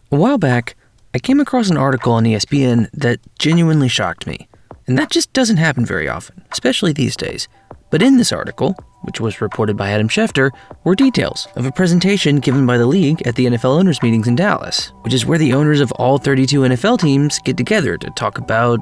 A while back, I came across an article on ESPN that genuinely shocked me. And that just doesn't happen very often, especially these days. But in this article, which was reported by Adam Schefter, were details of a presentation given by the league at the NFL owners' meetings in Dallas, which is where the owners of all 32 NFL teams get together to talk about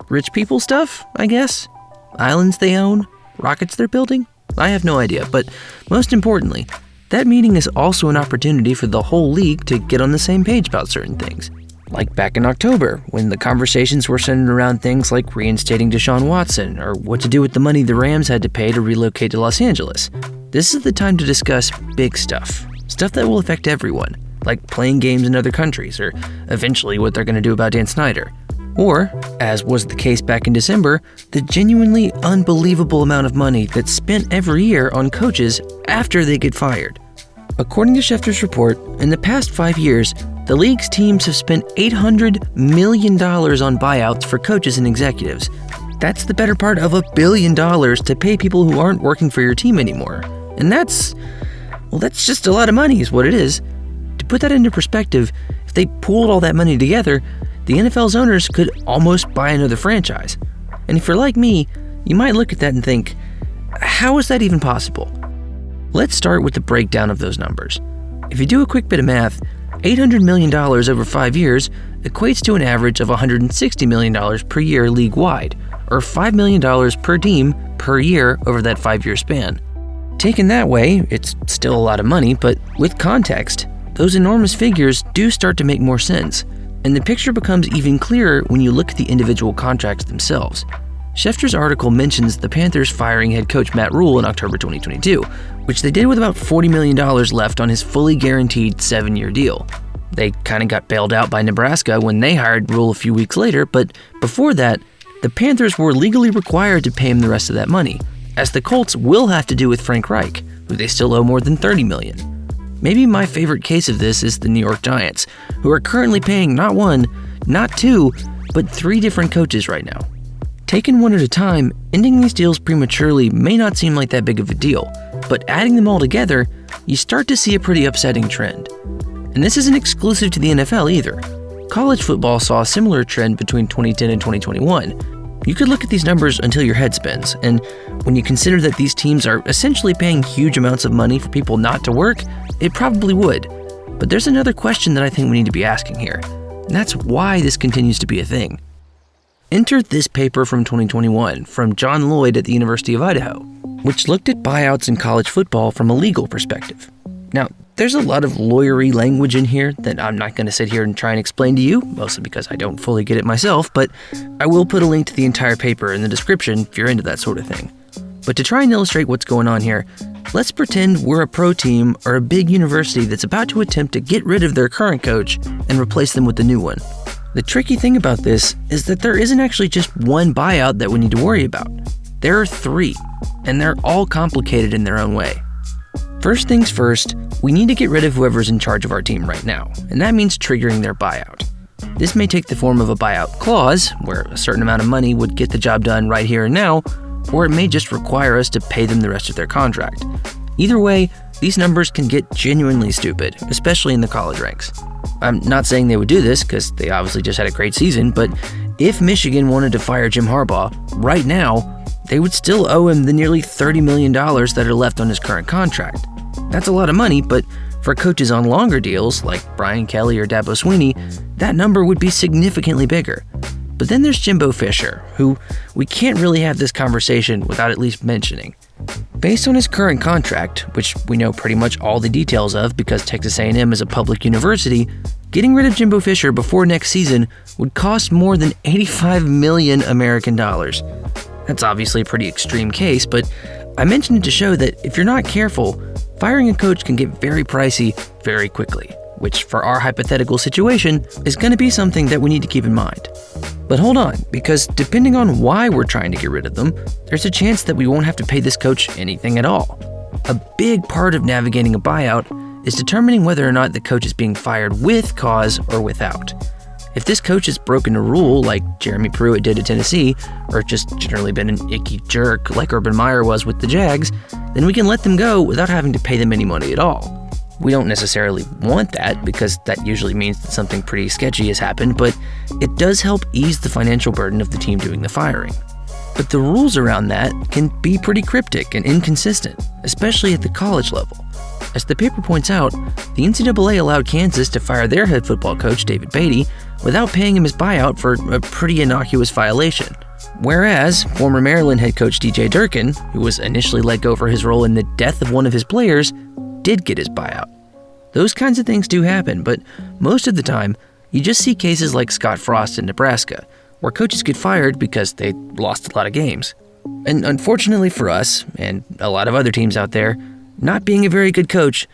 rich people stuff, I guess? Islands they own? Rockets they're building? I have no idea, but most importantly, that meeting is also an opportunity for the whole league to get on the same page about certain things. Like back in October, when the conversations were centered around things like reinstating Deshaun Watson or what to do with the money the Rams had to pay to relocate to Los Angeles. This is the time to discuss big stuff that will affect everyone, like playing games in other countries or eventually what they're going to do about Dan Snyder. Or, as was the case back in December, the genuinely unbelievable amount of money that's spent every year on coaches after they get fired. According to Schefter's report, in the past 5 years, the league's teams have spent $800 million on buyouts for coaches and executives. That's the better part of $1 billion to pay people who aren't working for your team anymore. And that's just a lot of money is what it is. To put that into perspective, if they pooled all that money together, the NFL's owners could almost buy another franchise. And if you're like me, you might look at that and think, how is that even possible? Let's start with the breakdown of those numbers. If you do a quick bit of math, $800 million over 5 years equates to an average of $160 million per year league-wide, or $5 million per team per year over that 5-year span. Taken that way, it's still a lot of money, but with context, those enormous figures do start to make more sense. And the picture becomes even clearer when you look at the individual contracts themselves. Schefter's article mentions the Panthers firing head coach Matt Rhule in October 2022, which they did with about $40 million left on his fully guaranteed 7-year deal. They kind of got bailed out by Nebraska when they hired Rhule a few weeks later, but before that, the Panthers were legally required to pay him the rest of that money, as the Colts will have to do with Frank Reich, who they still owe more than $30 million. Maybe my favorite case of this is the New York Giants, who are currently paying not 1, not 2, but 3 different coaches right now. Taken one at a time, ending these deals prematurely may not seem like that big of a deal, but adding them all together, you start to see a pretty upsetting trend. And this isn't exclusive to the NFL either. College football saw a similar trend between 2010 and 2021. You could look at these numbers until your head spins, and when you consider that these teams are essentially paying huge amounts of money for people not to work, it probably would. But there's another question that I think we need to be asking here, and that's why this continues to be a thing. Enter this paper from 2021 from John Lloyd at the University of Idaho, which looked at buyouts in college football from a legal perspective. Now, there's a lot of lawyery language in here that I'm not going to sit here and try and explain to you, mostly because I don't fully get it myself, but I will put a link to the entire paper in the description if you're into that sort of thing. But to try and illustrate what's going on here, let's pretend we're a pro team or a big university that's about to attempt to get rid of their current coach and replace them with the new one. The tricky thing about this is that there isn't actually just one buyout that we need to worry about. There are 3, and they're all complicated in their own way. First things first, we need to get rid of whoever's in charge of our team right now, and that means triggering their buyout. This may take the form of a buyout clause, where a certain amount of money would get the job done right here and now, or it may just require us to pay them the rest of their contract. Either way, these numbers can get genuinely stupid, especially in the college ranks. I'm not saying they would do this, because they obviously just had a great season, but if Michigan wanted to fire Jim Harbaugh right now, they would still owe him the nearly $30 million that are left on his current contract. That's a lot of money, but for coaches on longer deals, like Brian Kelly or Dabo Swinney, that number would be significantly bigger. But then there's Jimbo Fisher, who we can't really have this conversation without at least mentioning. Based on his current contract, which we know pretty much all the details of because Texas A&M is a public university, getting rid of Jimbo Fisher before next season would cost more than $85 million American dollars. That's obviously a pretty extreme case, but I mentioned it to show that if you're not careful, firing a coach can get very pricey very quickly, which for our hypothetical situation is going to be something that we need to keep in mind. But hold on, because depending on why we're trying to get rid of them, there's a chance that we won't have to pay this coach anything at all. A big part of navigating a buyout is determining whether or not the coach is being fired with cause or without. If this coach has broken a rule like Jeremy Pruitt did at Tennessee, or just generally been an icky jerk like Urban Meyer was with the Jags, then we can let them go without having to pay them any money at all. We don't necessarily want that because that usually means that something pretty sketchy has happened, but it does help ease the financial burden of the team doing the firing. But the rules around that can be pretty cryptic and inconsistent, especially at the college level. As the paper points out, the NCAA allowed Kansas to fire their head football coach, David Beatty, without paying him his buyout for a pretty innocuous violation. Whereas former Maryland head coach DJ Durkin, who was initially let go for his role in the death of one of his players, did get his buyout. Those kinds of things do happen, but most of the time, you just see cases like Scott Frost in Nebraska, where coaches get fired because they lost a lot of games. And unfortunately for us, and a lot of other teams out there, not being a very good coach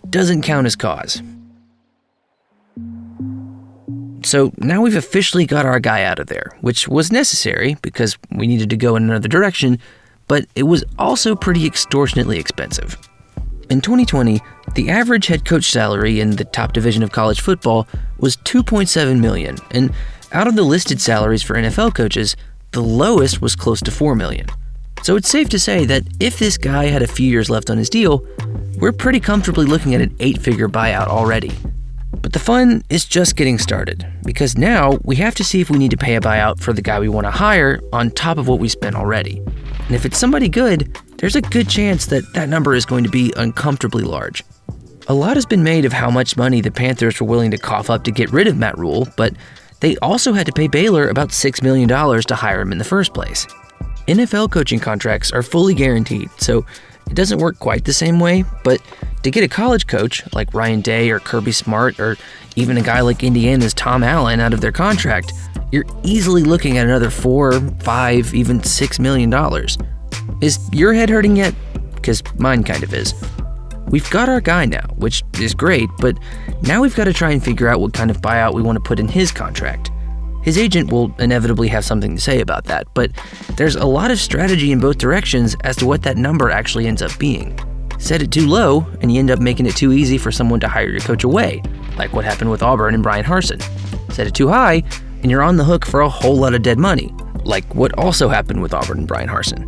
doesn't count as cause. So now we've officially got our guy out of there, which was necessary because we needed to go in another direction, but it was also pretty extortionately expensive. In 2020, the average head coach salary in the top division of college football was $2.7 million, and out of the listed salaries for NFL coaches, the lowest was close to $4 million. So it's safe to say that if this guy had a few years left on his deal, we're pretty comfortably looking at an 8-figure buyout already. But the fun is just getting started, because now we have to see if we need to pay a buyout for the guy we want to hire on top of what we spent already. And if it's somebody good, there's a good chance that that number is going to be uncomfortably large. A lot has been made of how much money the Panthers were willing to cough up to get rid of Matt Rhule, but they also had to pay Baylor about $6 million to hire him in the first place. NFL coaching contracts are fully guaranteed, so it doesn't work quite the same way, but to get a college coach like Ryan Day or Kirby Smart or even a guy like Indiana's Tom Allen out of their contract, you're easily looking at another $4, $5, even $6 million. Is your head hurting yet? Because mine kind of is. We've got our guy now, which is great, but now we've got to try and figure out what kind of buyout we want to put in his contract. His agent will inevitably have something to say about that, but there's a lot of strategy in both directions as to what that number actually ends up being. Set it too low, and you end up making it too easy for someone to hire your coach away, like what happened with Auburn and Brian Harsin. Set it too high, and you're on the hook for a whole lot of dead money, like what also happened with Auburn and Brian Harsin.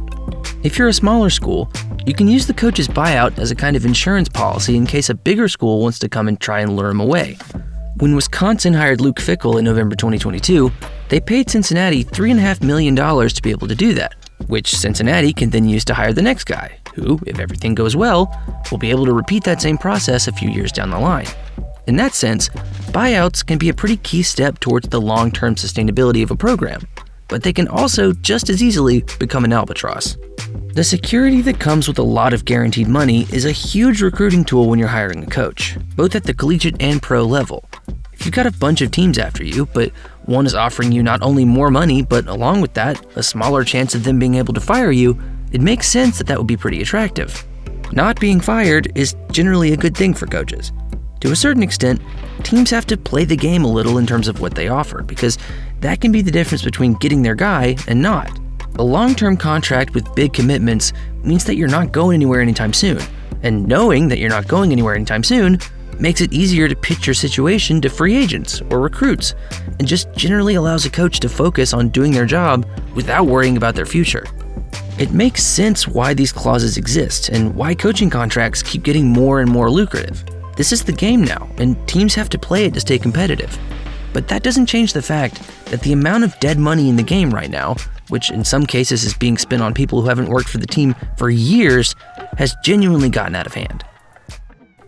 If you're a smaller school, you can use the coach's buyout as a kind of insurance policy in case a bigger school wants to come and try and lure him away. When Wisconsin hired Luke Fickell in November 2022, they paid Cincinnati $3.5 million to be able to do that, which Cincinnati can then use to hire the next guy, who, if everything goes well, will be able to repeat that same process a few years down the line. In that sense, buyouts can be a pretty key step towards the long-term sustainability of a program, but they can also just as easily become an albatross. The security that comes with a lot of guaranteed money is a huge recruiting tool when you're hiring a coach, both at the collegiate and pro level. If you've got a bunch of teams after you, but one is offering you not only more money, but along with that, a smaller chance of them being able to fire you, it makes sense that that would be pretty attractive. Not being fired is generally a good thing for coaches. To a certain extent, teams have to play the game a little in terms of what they offer, because that can be the difference between getting their guy and not. A long-term contract with big commitments means that you're not going anywhere anytime soon, and knowing that you're not going anywhere anytime soon makes it easier to pitch your situation to free agents or recruits, and just generally allows a coach to focus on doing their job without worrying about their future. It makes sense why these clauses exist and why coaching contracts keep getting more and more lucrative. This is the game now, and teams have to play it to stay competitive. But that doesn't change the fact that the amount of dead money in the game right now, which in some cases is being spent on people who haven't worked for the team for years, has genuinely gotten out of hand.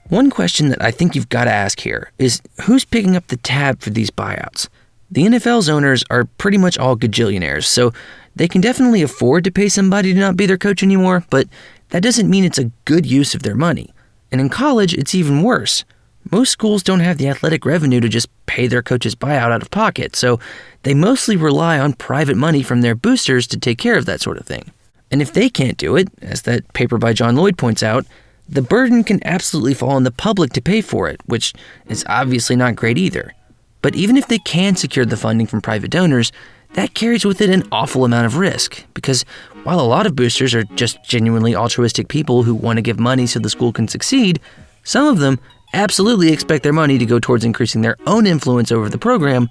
One question that I think you've got to ask here is who's picking up the tab for these buyouts? The NFL's owners are pretty much all gajillionaires, so they can definitely afford to pay somebody to not be their coach anymore, but that doesn't mean it's a good use of their money. And in college, it's even worse. Most schools don't have the athletic revenue to just pay their coach's buyout out of pocket, so they mostly rely on private money from their boosters to take care of that sort of thing. And if they can't do it, as that paper by John Lloyd points out, the burden can absolutely fall on the public to pay for it, which is obviously not great either. But even if they can secure the funding from private donors, that carries with it an awful amount of risk, because while a lot of boosters are just genuinely altruistic people who want to give money so the school can succeed, some of them absolutely expect their money to go towards increasing their own influence over the program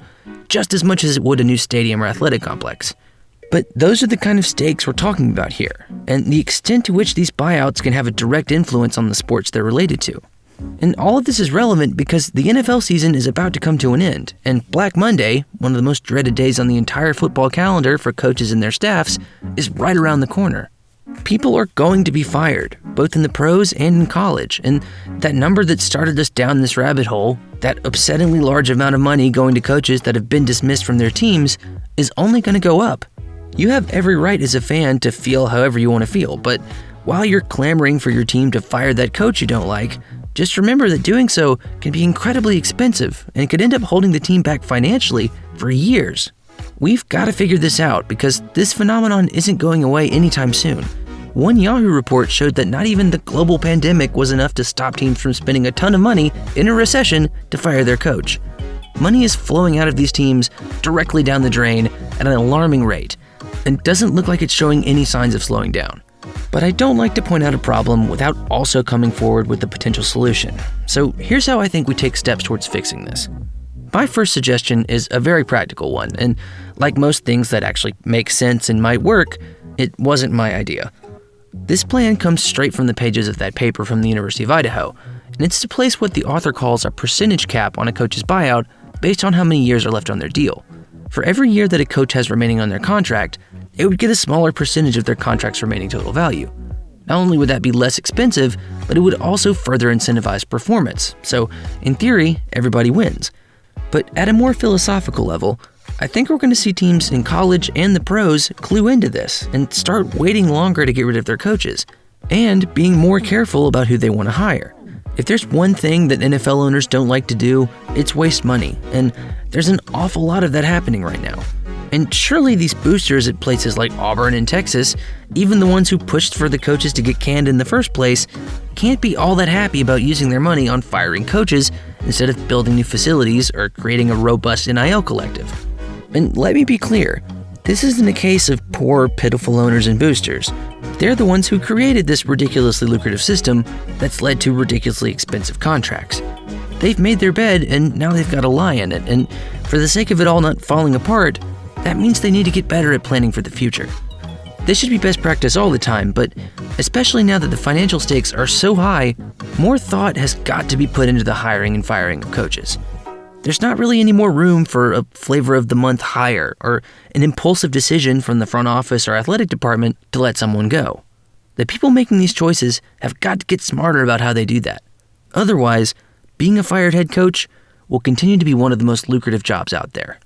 just as much as it would a new stadium or athletic complex. But those are the kind of stakes we're talking about here, and the extent to which these buyouts can have a direct influence on the sports they're related to. And all of this is relevant because the NFL season is about to come to an end, and Black Monday, one of the most dreaded days on the entire football calendar for coaches and their staffs, is right around the corner. People are going to be fired, both in the pros and in college, and that number that started us down this rabbit hole, that upsettingly large amount of money going to coaches that have been dismissed from their teams, is only going to go up. You have every right as a fan to feel however you want to feel, but while you're clamoring for your team to fire that coach you don't like, just remember that doing so can be incredibly expensive and could end up holding the team back financially for years. We've got to figure this out because this phenomenon isn't going away anytime soon. One Yahoo report showed that not even the global pandemic was enough to stop teams from spending a ton of money in a recession to fire their coach. Money is flowing out of these teams directly down the drain at an alarming rate, and doesn't look like it's showing any signs of slowing down. But I don't like to point out a problem without also coming forward with a potential solution. So here's how I think we take steps towards fixing this. My first suggestion is a very practical one, and like most things that actually make sense and might work, it wasn't my idea. This plan comes straight from the pages of that paper from the University of Idaho, and it's to place what the author calls a percentage cap on a coach's buyout based on how many years are left on their deal. For every year that a coach has remaining on their contract, it would get a smaller percentage of their contract's remaining total value. Not only would that be less expensive, but it would also further incentivize performance. So, in theory, everybody wins. But at a more philosophical level, I think we're going to see teams in college and the pros clue into this and start waiting longer to get rid of their coaches, and being more careful about who they want to hire. If there's one thing that NFL owners don't like to do, it's waste money, and there's an awful lot of that happening right now. And surely these boosters at places like Auburn and Texas, even the ones who pushed for the coaches to get canned in the first place, can't be all that happy about using their money on firing coaches instead of building new facilities or creating a robust NIL collective. And let me be clear, this isn't a case of poor, pitiful owners and boosters. They're the ones who created this ridiculously lucrative system that's led to ridiculously expensive contracts. They've made their bed and now they've got to lie in it, and for the sake of it all not falling apart, that means they need to get better at planning for the future. This should be best practice all the time, but especially now that the financial stakes are so high, more thought has got to be put into the hiring and firing of coaches. There's not really any more room for a flavor of the month hire or an impulsive decision from the front office or athletic department to let someone go. The people making these choices have got to get smarter about how they do that. Otherwise, being a fired head coach will continue to be one of the most lucrative jobs out there.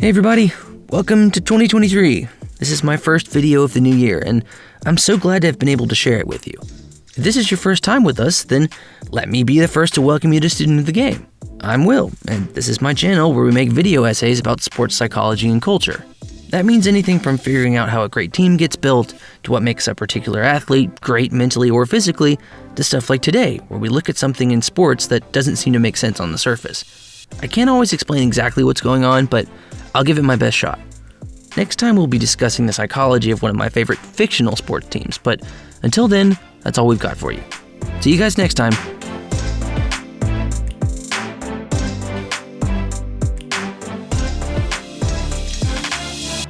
Hey everybody, welcome to 2023. This is my first video of the new year, and I'm so glad to have been able to share it with you. If this is your first time with us, then let me be the first to welcome you to Student of the Game. I'm Will, and this is my channel where we make video essays about sports psychology and culture. That means anything from figuring out how a great team gets built, to what makes a particular athlete great mentally or physically, to stuff like today, where we look at something in sports that doesn't seem to make sense on the surface. I can't always explain exactly what's going on, but I'll give it my best shot. Next time we'll be discussing the psychology of one of my favorite fictional sports teams, but until then, that's all we've got for you. See you guys next time.